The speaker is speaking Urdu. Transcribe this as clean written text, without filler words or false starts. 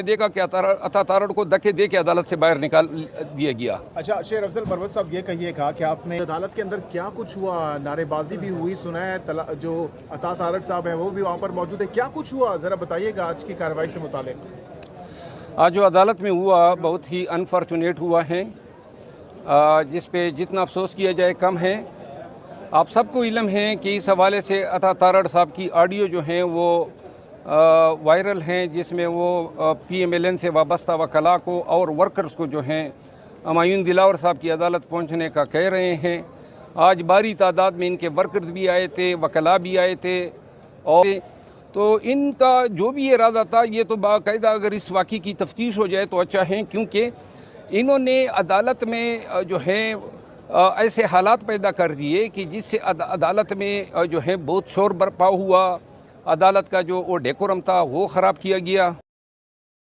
دیکھا کہ عطا تارڑ کو دھکے دے کے عدالت سے باہر نکال دیا گیا۔ اچھا شیر افضل مروت صاحب یہ کہیے گا کہ آپ نے عدالت کے اندر کیا کچھ ہوا؟ نعرے بازی بھی ہوئی، سنا ہے جو عطا تارڑ صاحب ہیں وہ بھی وہاں پر موجود ہے، کیا کچھ ہوا ذرا بتائیے گا آج کی کارروائی سے متعلق؟ آج جو عدالت میں ہوا بہت ہی انفارچونیٹ ہوا ہے، جس پہ جتنا افسوس کیا جائے کم ہے۔ آپ سب کو علم ہے کہ اس حوالے سے عطا تارڑ صاحب کی آڈیو جو ہیں وہ وائرل ہیں، جس میں وہ پی ایم ایل این سے وابستہ وکلاء کو اور ورکرز کو جو ہیں ہمایون دلاور صاحب کی عدالت پہنچنے کا کہہ رہے ہیں۔ آج باری تعداد میں ان کے ورکرز بھی آئے تھے، وکلاء بھی آئے تھے، اور تو ان کا جو بھی ارادہ تھا یہ تو باقاعدہ اگر اس واقعے کی تفتیش ہو جائے تو اچھا ہے، کیونکہ انہوں نے عدالت میں جو ہے ایسے حالات پیدا کر دیے کہ جس سے عدالت میں جو ہے بہت شور برپا ہوا، عدالت کا جو وہ ڈیکورم تھا وہ خراب کیا گیا۔